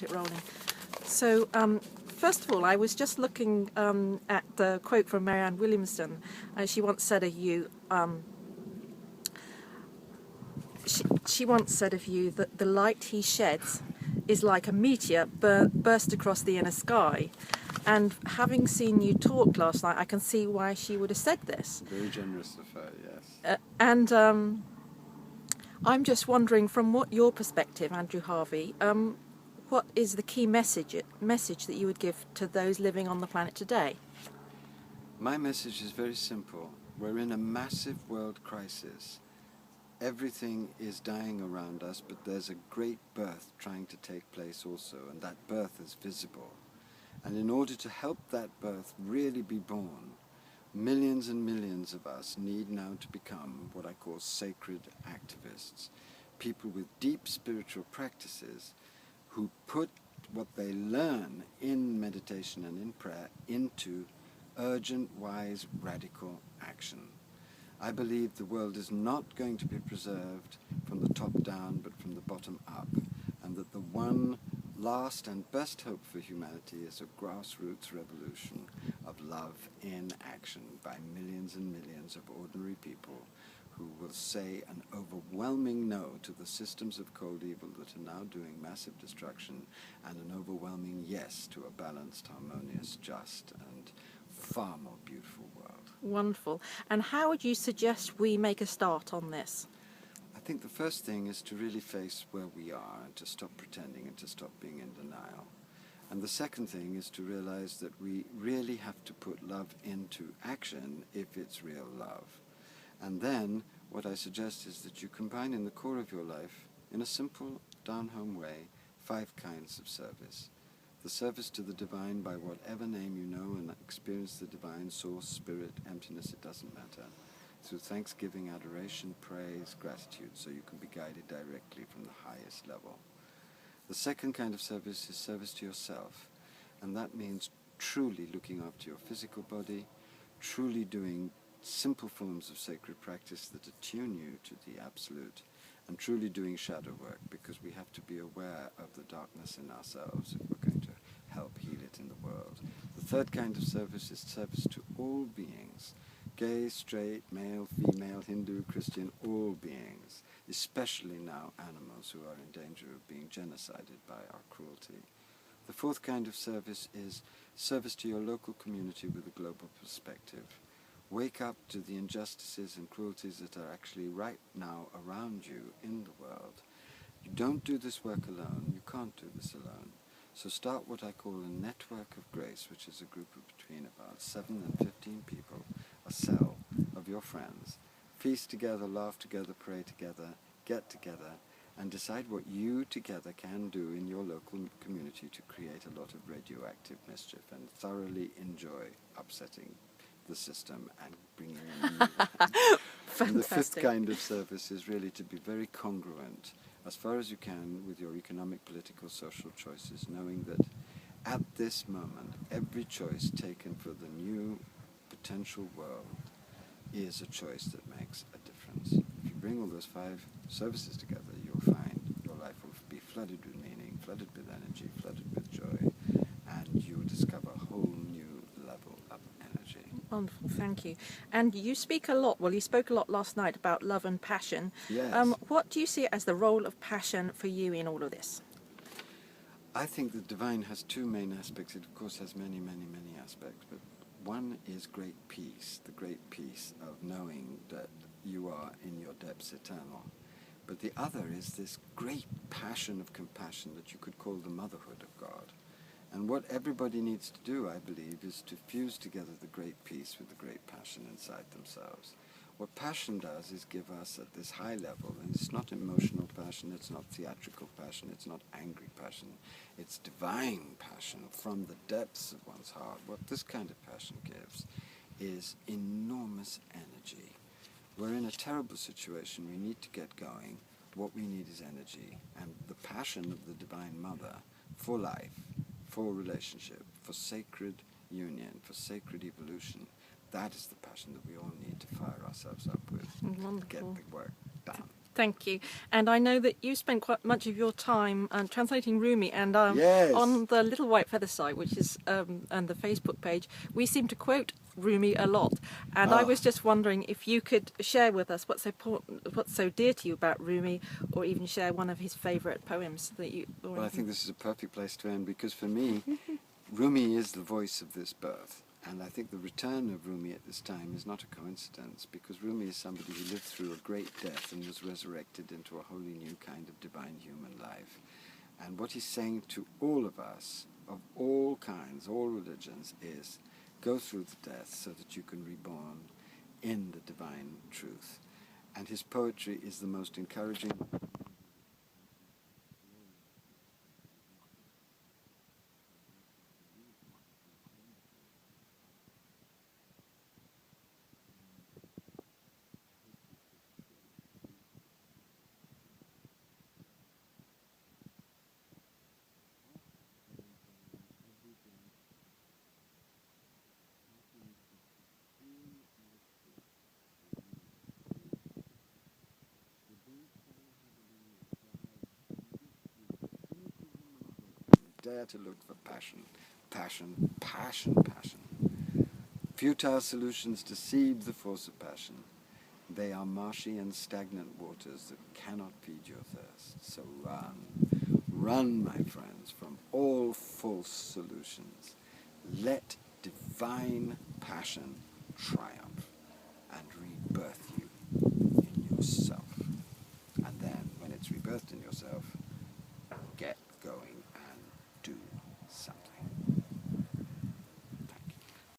it rolling. So, first of all, I was just looking at the quote from Marianne Williamson. She once said of you, she once said of you that the light he sheds is like a meteor burst across the inner sky. And having seen you talk last night, I can see why she would have said this. Very generous of her, yes. And I'm just wondering, from what your perspective, Andrew Harvey, what is the key message that you would give to those living on the planet today? My message is very simple. We're in a massive world crisis. Everything is dying around us, but there's a great birth trying to take place also, and that birth is visible. And in order to help that birth really be born, millions and millions of us need now to become what I call sacred activists, people with deep spiritual practices who put what they learn in meditation and in prayer into urgent, wise, radical action. I believe the world is not going to be preserved from the top down, but from the bottom up, and that the one last and best hope for humanity is a grassroots revolution of love in action by millions and millions of ordinary people who will say an overwhelming no to the systems of cold evil that are now doing massive destruction, and an overwhelming yes to a balanced, harmonious, just, and far more beautiful world. Wonderful. And how would you suggest we make a start on this? I think the first thing is to really face where we are and to stop pretending and to stop being in denial. And the second thing is to realize that we really have to put love into action if it's real love. And then what I suggest is that you combine in the core of your life, in a simple, down-home way, 5 kinds of service. The service to the divine by whatever name you know and experience the divine, source, spirit, emptiness, it doesn't matter. Through thanksgiving, adoration, praise, gratitude, so you can be guided directly from the highest level. The second kind of service is service to yourself, and that means truly looking after your physical body, truly doing simple forms of sacred practice that attune you to the absolute, and truly doing shadow work, because we have to be aware of the darkness in ourselves if we're going to help heal it in the world. The third kind of service is service to all beings, gay, straight, male, female, Hindu, Christian, all beings, especially now animals who are in danger of being genocided by our cruelty. The fourth kind of service is service to your local community with a global perspective. Wake up to the injustices and cruelties that are actually right now around you in the world. You don't do this work alone. You can't do this alone. So start what I call a network of grace, which is a group of between about 7 and 15 people, a cell of your friends. Feast together, laugh together, pray together, get together, and decide what you together can do in your local community to create a lot of radioactive mischief and thoroughly enjoy upsetting the system and bringing in a new one. And the fifth kind of service is really to be very congruent as far as you can with your economic, political, social choices, knowing that at this moment every choice taken for the new potential world is a choice that makes a difference. If you bring all those 5 services together, you'll find your life will be flooded with meaning, flooded with energy, flooded with joy, and you will discover a whole new level of energy. Wonderful, thank you. And you speak a lot, well, you spoke a lot last night about love and passion. Yes. What do you see as the role of passion for you in all of this? I think the divine has 2 main aspects. It, of course, has many, many, many aspects, but one is great peace, the great peace of knowing that you are in your depths eternal. But the other is this great passion of compassion that you could call the motherhood of God. And what everybody needs to do, I believe, is to fuse together the great peace with the great passion inside themselves. What passion does is give us at this high level, and it's not emotional passion, it's not theatrical passion, it's not angry passion, it's divine passion from the depths of one's heart. What this kind of passion gives is enormous energy. We're in a terrible situation, we need to get going. What we need is energy, and the passion of the Divine Mother for life, for relationship, for sacred union, for sacred evolution. That is the passion that we all need to fire ourselves up with. Wonderful. To get the work done. Thank you. And I know that you spent quite much of your time translating Rumi, and Yes. on the Little White Feather site, which is and the Facebook page, we seem to quote Rumi a lot. And I was just wondering if you could share with us what's so dear to you about Rumi, or even share one of his favourite poems that you. Or Well, I think this is a perfect place to end, because for me, Rumi is the voice of this birth. And I think the return of Rumi at this time is not a coincidence, because Rumi is somebody who lived through a great death and was resurrected into a wholly new kind of divine human life. And what he's saying to all of us, of all kinds, all religions, is go through the death so that you can reborn in the divine truth. And his poetry is the most encouraging. Dare to look for passion, passion, passion, passion. Futile solutions deceive the force of passion. They are marshy and stagnant waters that cannot feed your thirst. So run, run, my friends, from all false solutions. Let divine passion triumph.